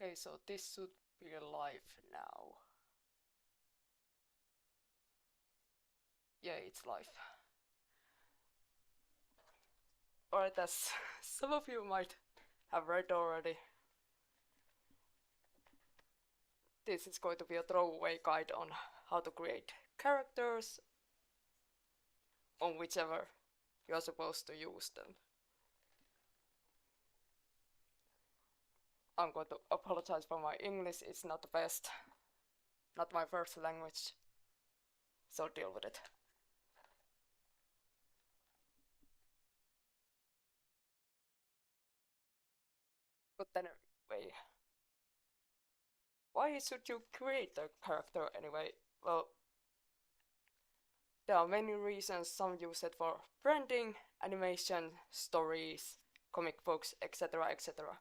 Okay, so this should be live now. Yeah, it's live. Alright, as some of you might have read already, this is going to be a throwaway guide on how to create characters on whichever you're supposed to use them. I'm going to apologize for my English, it's not the best, not my first language, so deal with it. But anyway, why should you create a character anyway? Well, there are many reasons. Some use it for branding, animation, stories, comic books, etc. etc.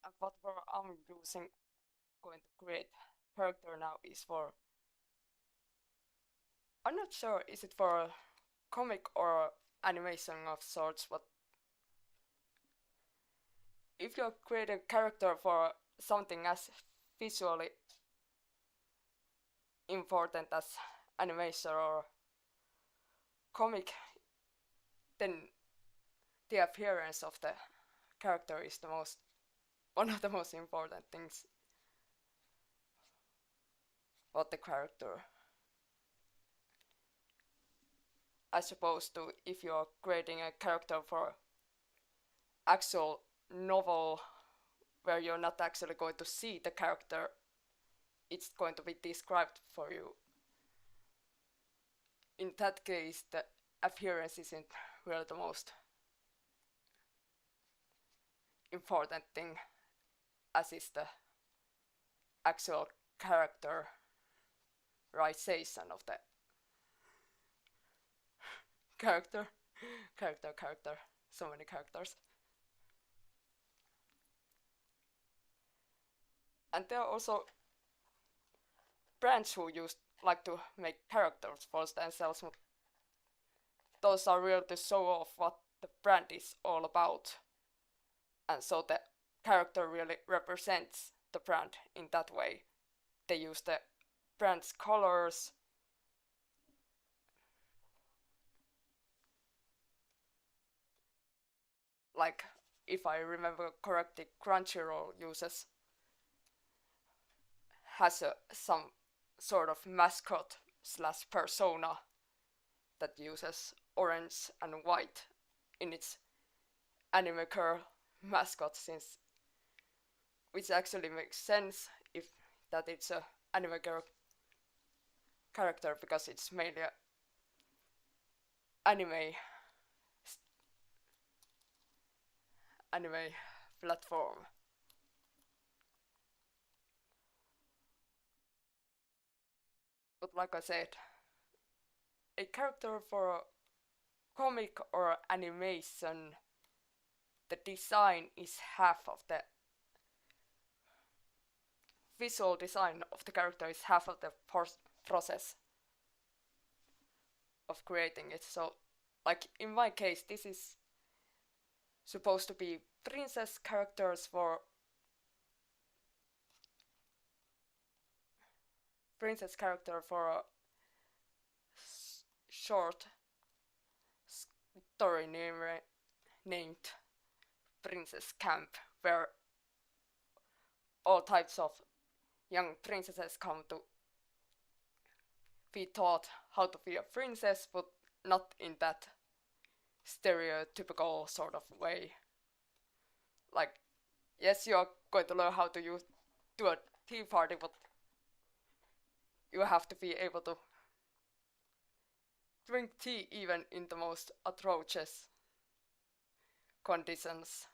And what I'm using, going to create character now is for, I'm not sure, is it for a comic or animation of sorts, but if you create a character for something as visually important as animation or comic, then the appearance of the character is one of the most important things about the character. As opposed to if you're creating a character for actual novel where you're not actually going to see the character, it's going to be described for you. In that case, the appearance isn't really the most important thing, as is the actual characterization of the character. Character. So many characters. And there are also brands who like to make characters for themselves. Those are really to show off what the brand is all about. And so the character really represents the brand in that way. They use the brand's colors, like if I remember correctly, Crunchyroll has some sort of mascot slash persona that uses orange and white in its anime girl mascot, which actually makes sense if that it's a anime girl character, because it's mainly a anime platform. But like I said, a character for a comic or animation, the design is half of the visual design of the character is half of the process of creating it. So, like in my case, this is supposed to be princess characters for a short story named Princess Camp, where all types of young princesses come to be taught how to be a princess, but not in that stereotypical sort of way. Like, yes, you're going to learn how to do a tea party, but you have to be able to drink tea even in the most atrocious conditions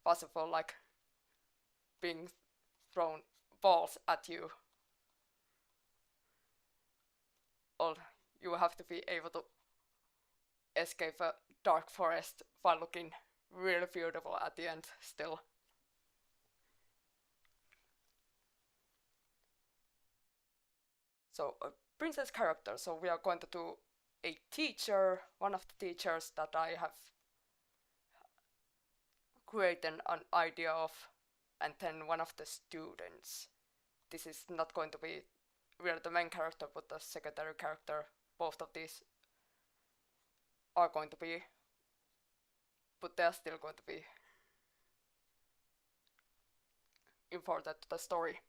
possible, like being thrown balls at you. Or you have to be able to escape a dark forest while looking really beautiful at the end still. So a princess character. So we are going to do a teacher, one of the teachers that I have created an idea of, and then one of the students. This is not going to be really the main character, but the secondary character. Both of these are going to be, but they're still going to be important to the story.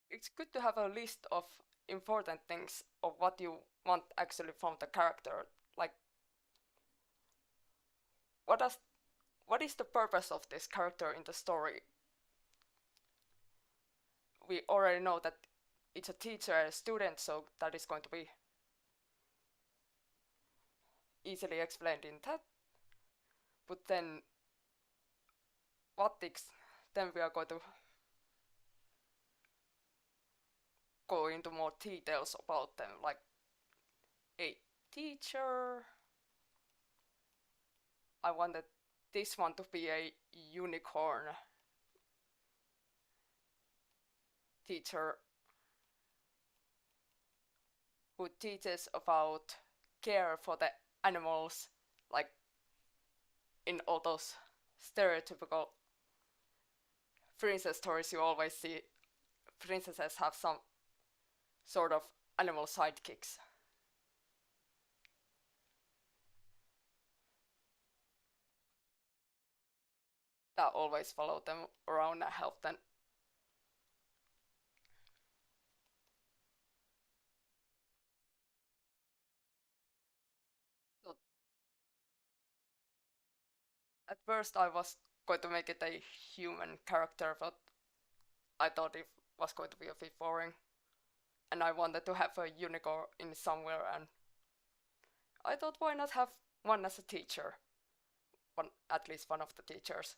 It's good to have a list of important things of what you want actually from the character. Like, what does what is the purpose of this character in the story? We already know that it's a teacher and a student, so that is going to be easily explained in that. But then, what things? Then we are going to go into more details about them, like a teacher. I wanted this one to be a unicorn teacher who teaches about care for the animals, like in all those stereotypical princess stories you always see princesses have some sort of animal sidekicks. That always follow them around and help them. So at first I was going to make it a human character, but I thought it was going to be a bit boring. And I wanted to have a unicorn in somewhere, and I thought why not have one as a teacher? One, at least one of the teachers.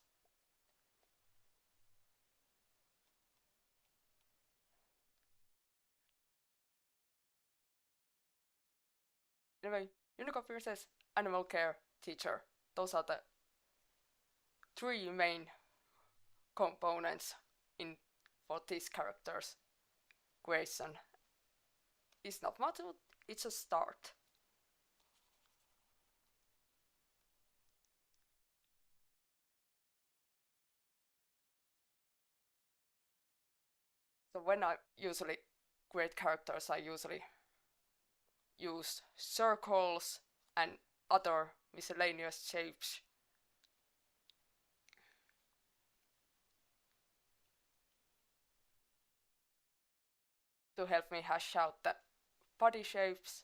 Anyway, unicorn princess, animal care teacher. Those are the three main components in for these characters creation. It's not much, but it's a start. So when I usually create characters, I usually use circles and other miscellaneous shapes to help me hash out the body shapes.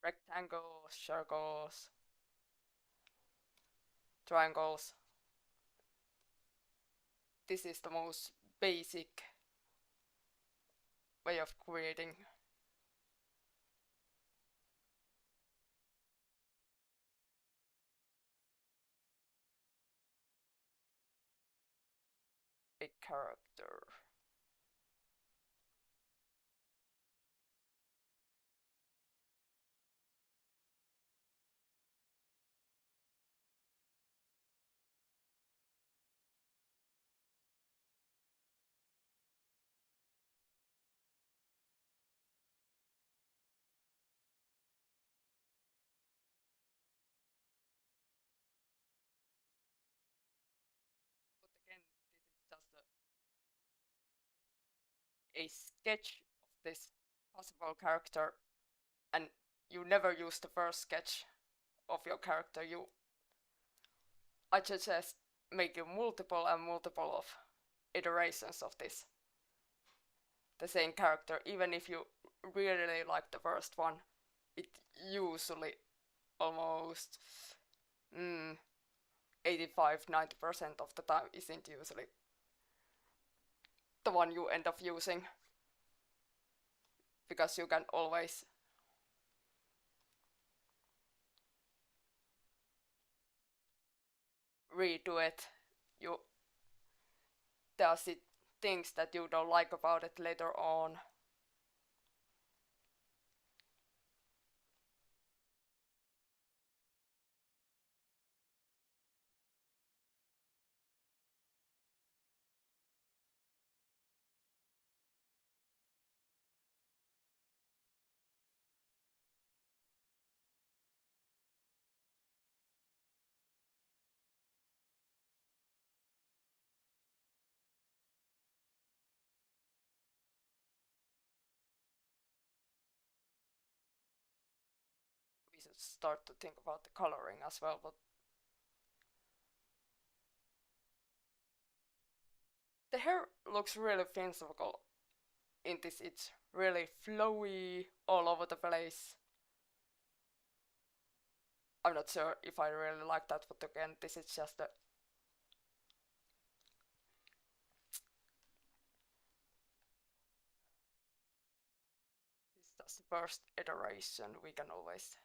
Like rectangles, circles, triangles. This is the most basic way of creating a character. But again, this is just a sketch of this possible character, and you never use the first sketch of your character. I suggest making multiple and multiple of iterations of this the same character, even if you really like the first one. It usually almost 85-90% of the time isn't usually the one you end up using, because you can always redo it, you there are things that you don't like about it later on. We should start to think about the coloring as well, but the hair looks really whimsical in this. It's really flowy all over the place. I'm not sure if I really like that, but again, this is just a this is just the first iteration. We can always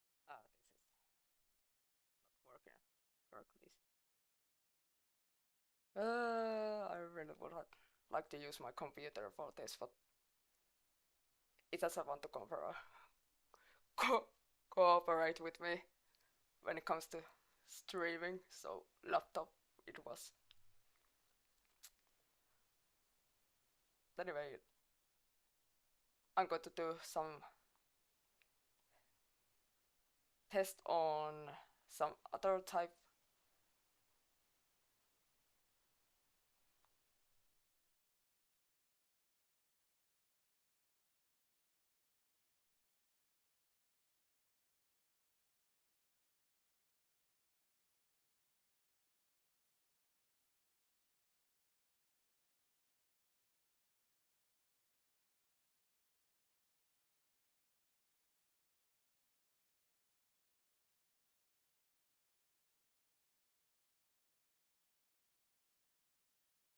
this is not working correctly. I really would like to use my computer for this, but it doesn't want to co cooperate with me when it comes to streaming, so laptop it was. Anyway, I'm going to do some test on some other type.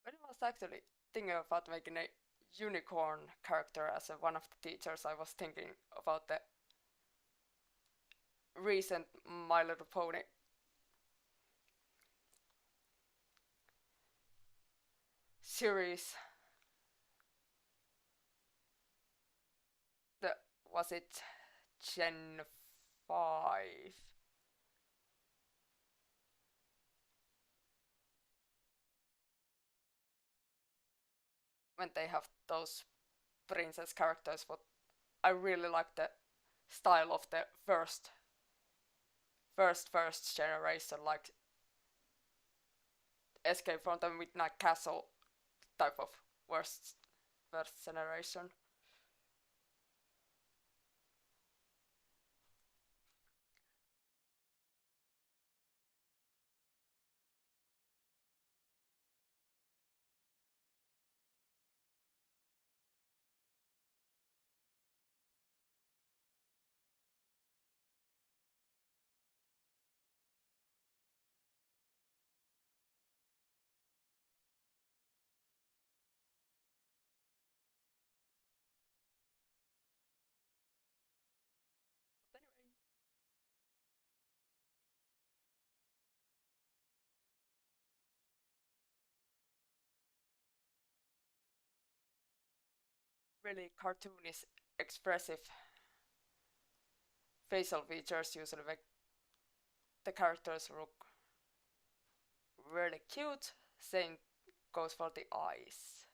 When I was actually thinking about making a unicorn character as one of the teachers, I was thinking about the recent My Little Pony series. The was it Gen 5? When they have those princess characters, but I really like the style of the first generation, like Escape from the Midnight Castle type of first first generation. But anyway, really cartoonish, expressive facial features usually make the characters look really cute. Same goes for the eyes.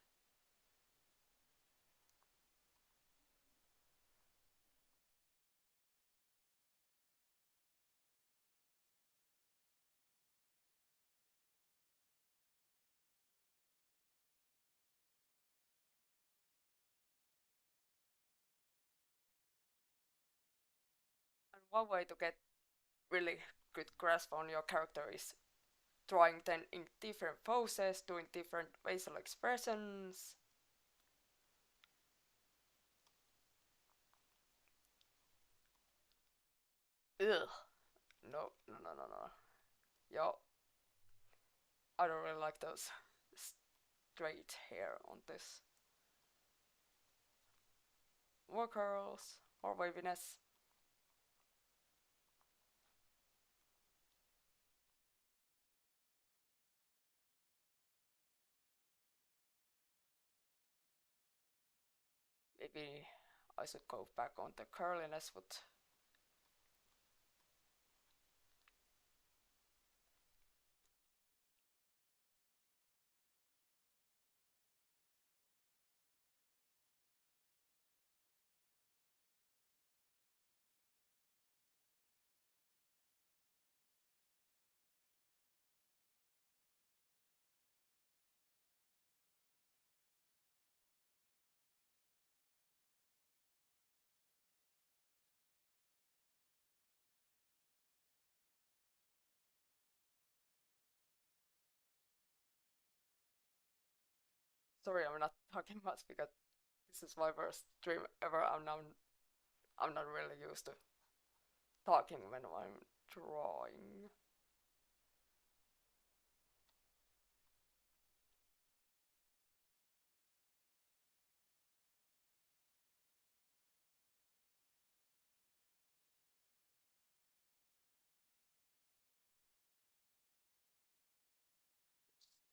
one way to get really good grasp on your character is drawing them in different poses, doing different facial expressions. Ugh. No, no, no, no, no. Yo, I don't really like those straight hair on this. More curls, more waviness. Maybe I should go back on the curliness, but sorry, I'm not talking much because this is my first stream ever. I'm not really used to talking when I'm drawing.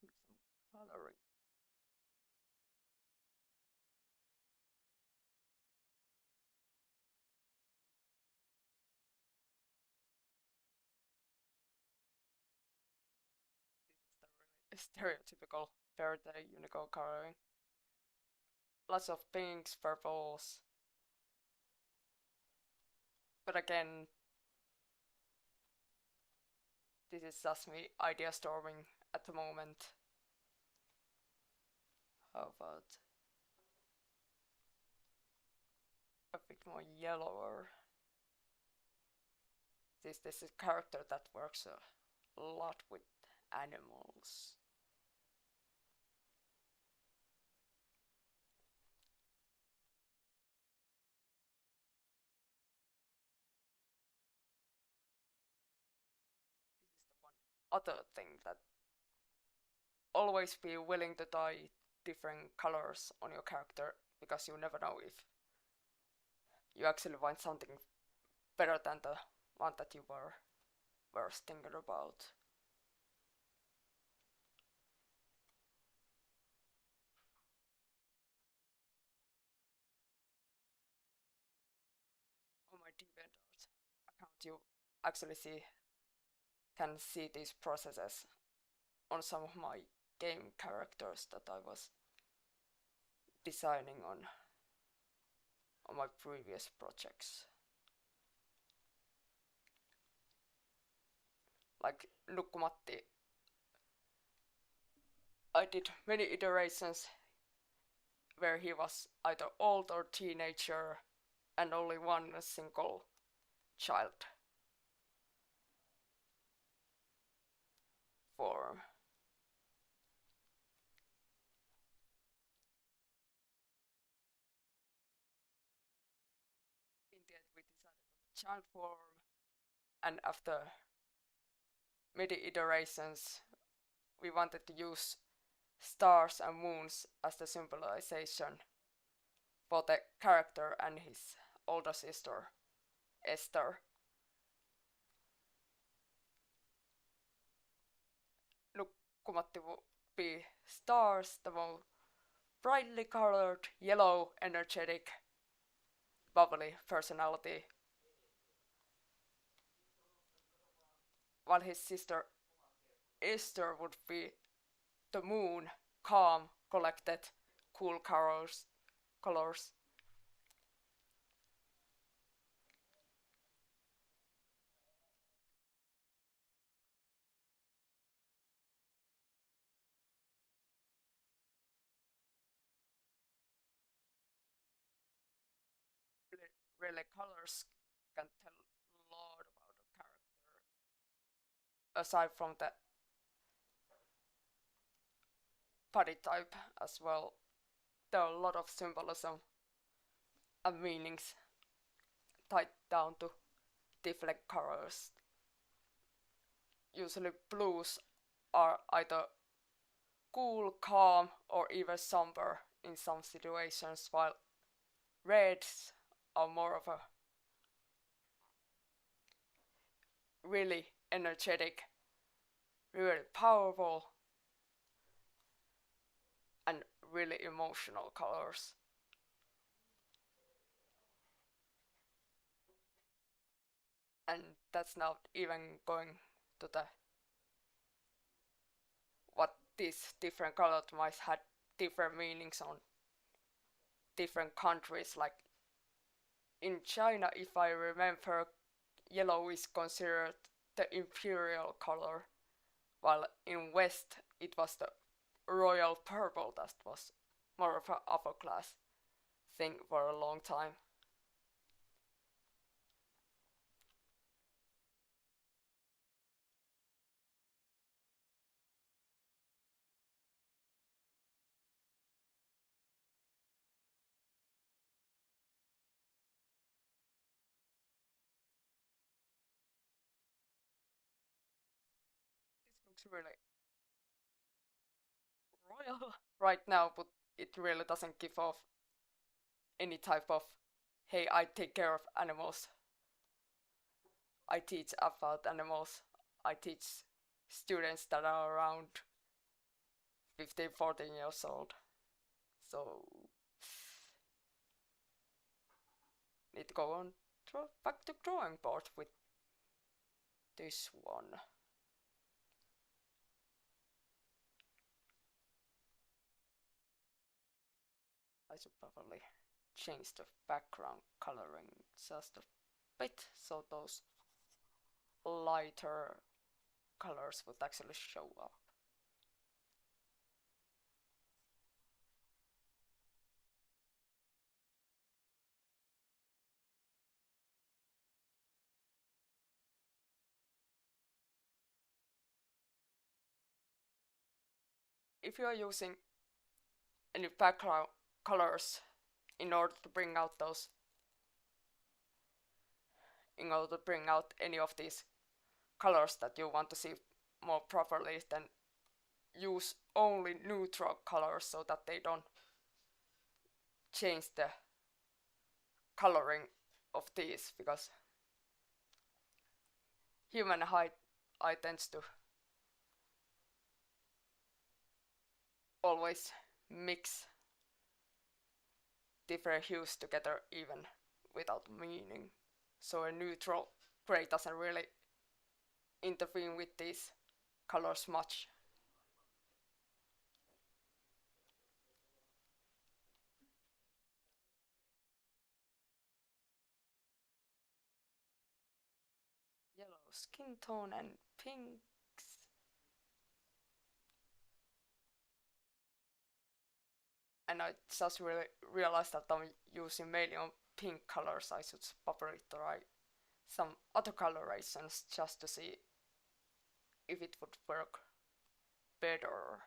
Do some coloring. This is the really stereotypical fairy tale unicorn coloring. Lots of pinks, purples. But again, this is just me idea storming at the moment. How about a bit more yellower? This is a character that works a lot with animals. This is the one other thing that always be willing to dye different colors on your character because you never know if you actually find something better than the one that you were thinking about. On my DeviantArt account, you actually can see these processes on some of my game characters that I was designing on my previous projects. Like Nukkumatti, I did many iterations where he was either old or teenager and only one single child form. In the end, we decided on the child form, and after many iterations, we wanted to use stars and moons as the symbolization for the character and his older sister, Esther. Nukkumatti would be stars, the more brightly colored, yellow, energetic, bubbly personality, while his sister Esther would be the moon, calm, collected, cool colors. Really, colors can tell a aside from the body type as well, there are a lot of symbolism and meanings tied down to different colors. Usually blues are either cool, calm, or even somber in some situations, while reds are more of a really energetic, really powerful, and really emotional colors. And that's not even going to the what these different colors might have different meanings on different countries. Like in China, if I remember, yellow is considered the imperial color, while in West it was the royal purple that was more of an upper class thing for a long time. This looks really royal right now, but it really doesn't give off any type of, hey, I take care of animals, I teach about animals, I teach students that are around 15, 14 years old. So, need to go on back to drawing board with this one. I should probably change the background coloring just a bit so those lighter colors would actually show up. If you are using any background colors in order to bring out those, in order to bring out any of these colors that you want to see more properly, then use only neutral colors so that they don't change the coloring of these, because human eye tends to always mix different hues together even without meaning. So a neutral gray doesn't really intervene with these colors much. Yellow skin tone and pinks. And I just really realized that I'm using mainly on pink colors. I should probably try some other colorations just to see if it would work better.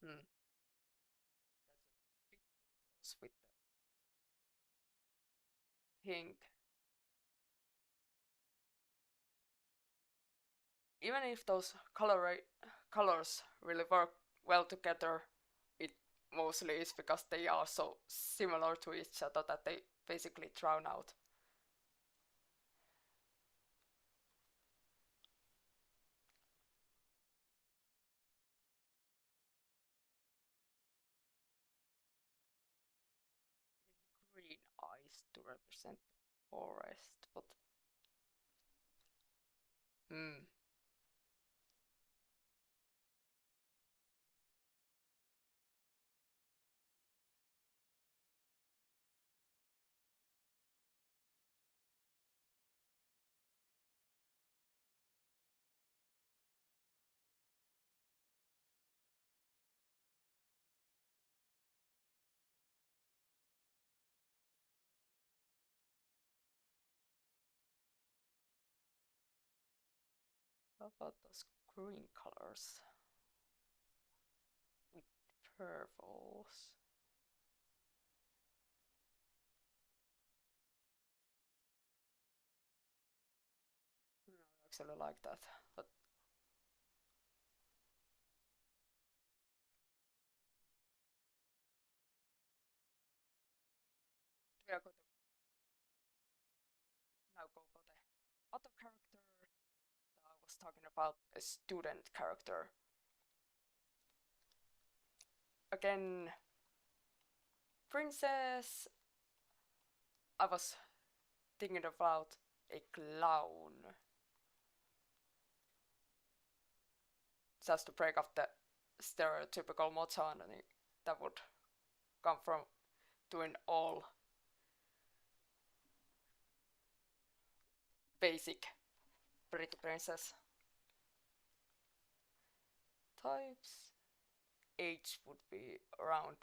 Hmm. That's a bit close with the pink. Even if those colors really work well together, it mostly is because they are so similar to each other that they basically drown out. Green eyes to represent the forest, but hmm. about those green colors with purples? I actually like that, but we are going to now go for the other character that I was talking about, a student character. Again, princess. I was thinking about a clown, just to break up the stereotypical Mozanani that would come from doing all basic pretty princess types. Age would be around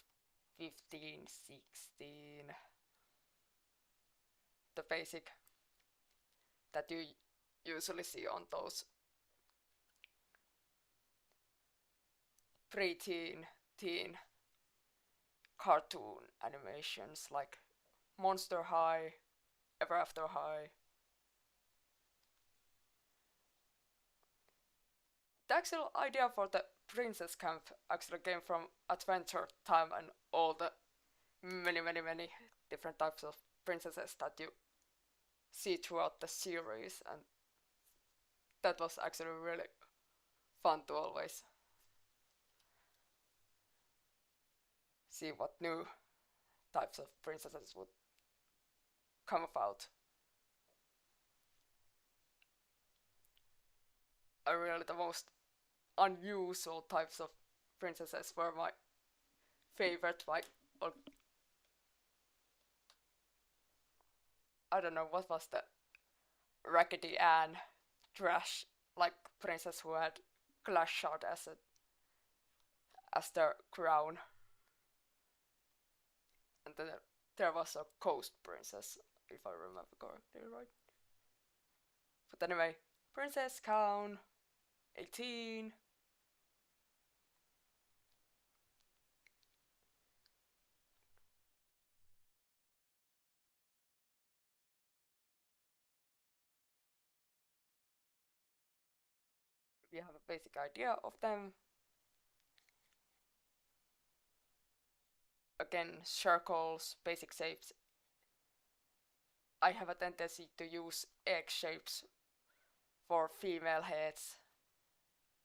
15, 16. The basic that you usually see on those pre-teen, teen cartoon animations like Monster High, Ever After High. The actual idea for the princess camp actually came from Adventure Time and all the many different types of princesses that you see throughout the series, and that was actually really fun to always see what new types of princesses would come about. Really, the most unusual types of princesses were my favorite. Like, or, I don't know what was the Raggedy Ann trash like princess who had glass shard as their crown, and then there was a coast princess if I remember correctly, right? But anyway, Princess Count 18. We have a basic idea of them. Again, circles, basic shapes. I have a tendency to use egg shapes for female heads,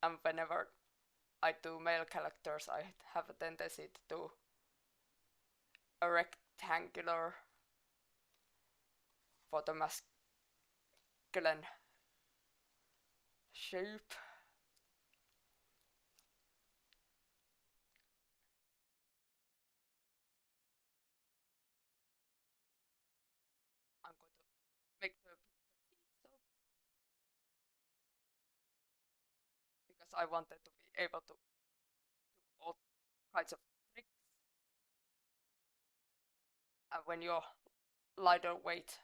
and whenever I do male characters, I have a tendency to do a rectangular for the masculine shape. I'm going to make the so because I wanted to be able to do all kinds of tricks, and when you're lighter weight,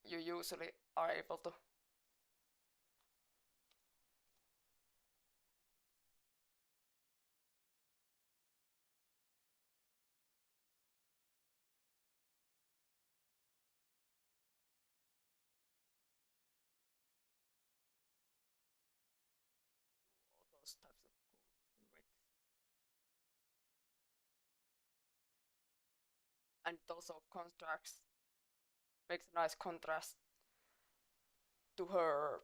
you usually are able to all those types of cool tricks. And it also contrasts, makes a nice contrast to her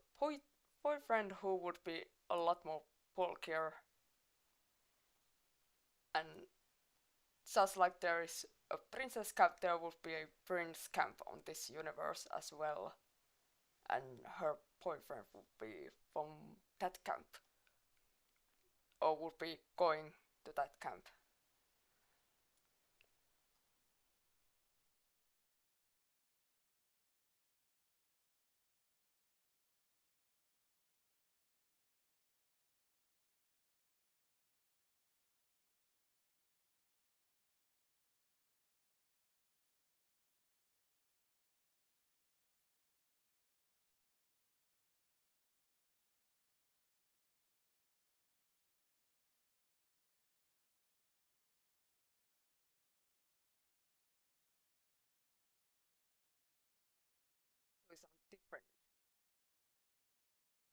boyfriend, who would be a lot more bulkier. And just like there is a princess camp, there would be a prince camp on this universe as well. And her boyfriend would be from that camp, or would be going to that camp.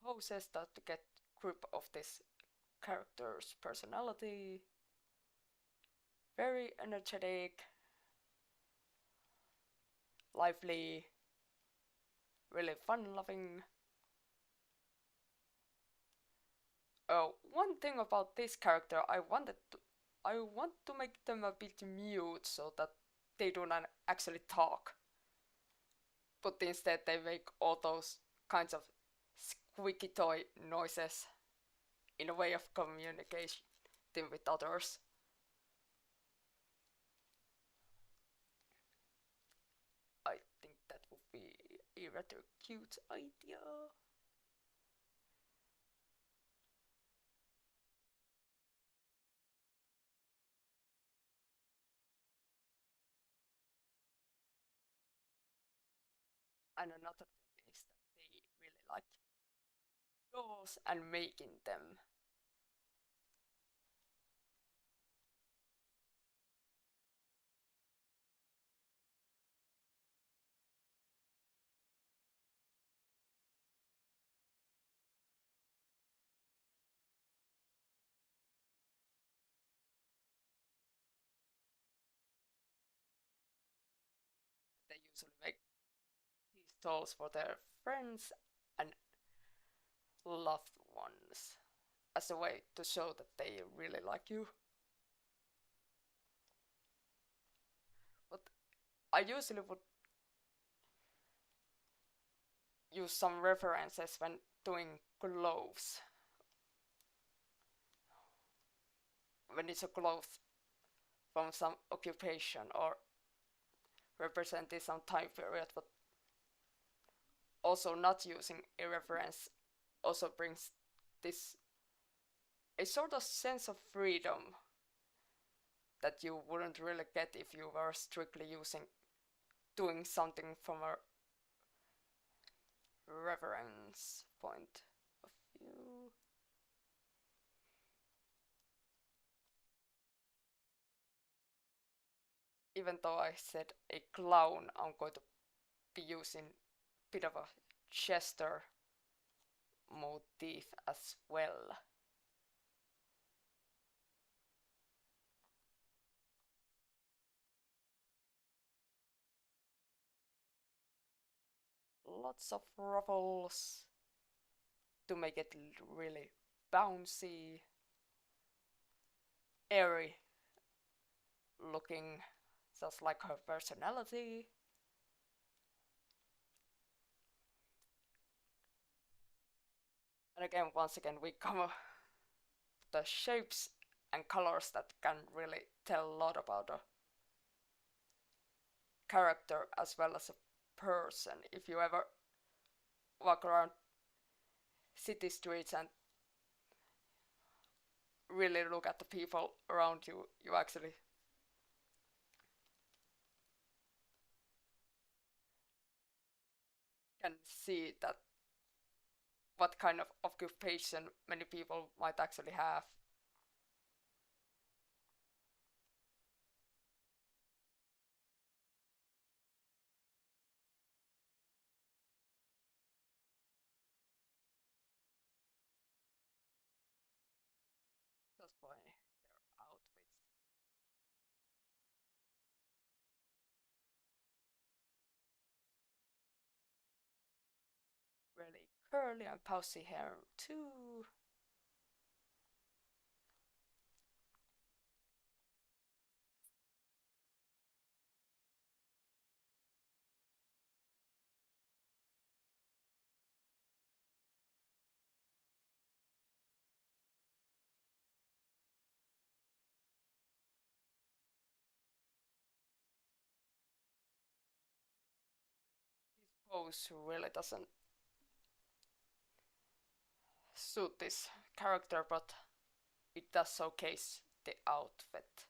poses that to get grip of this character's personality. Very energetic, lively, really fun-loving. One thing about this character, I want to make them a bit mute so that they do not actually talk, but instead they make all those kinds of squeaky toy noises in a way of communicating with others. I think that would be a rather cute idea. And another thing is that they really like dolls and making them. They usually make these dolls for their friends and loved ones as a way to show that they really like you. But I usually would use some references when doing clothes. When it's a cloth from some occupation or representing some time period, but also not using a reference also brings this a sort of sense of freedom that you wouldn't really get if you were strictly using doing something from a reference point of view. Even though I said a clown, I'm going to be using a bit of a Chester motif as well. Lots of ruffles to make it really bouncy, airy looking, just like her personality. And again, once again, we cover the shapes and colors that can really tell a lot about a character as well as a person. If you ever walk around city streets and really look at the people around you, you actually can see that what kind of occupation many people might actually have. Just by their outfits. Really curly and pussy hair too. This pose really doesn't suit this character, but it does showcase the outfit.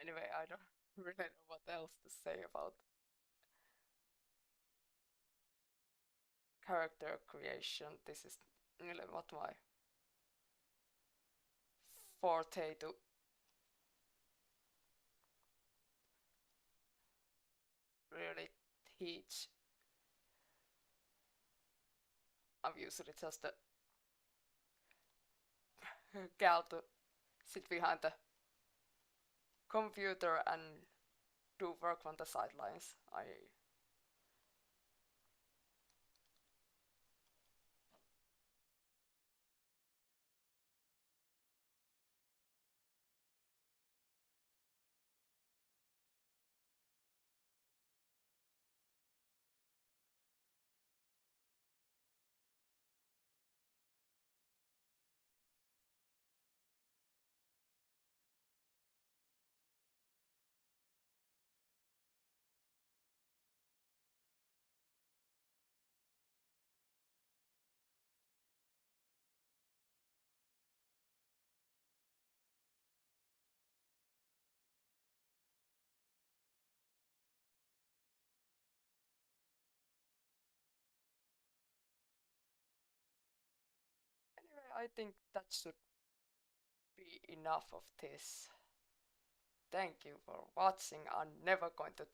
Anyway, I don't really know what else to say about character creation. This is really what my forte to really teach. I'm usually just a gal to sit behind the computer and do work on the sidelines. Anyway, I think that should be enough of this. Thank you for watching. I'm never going to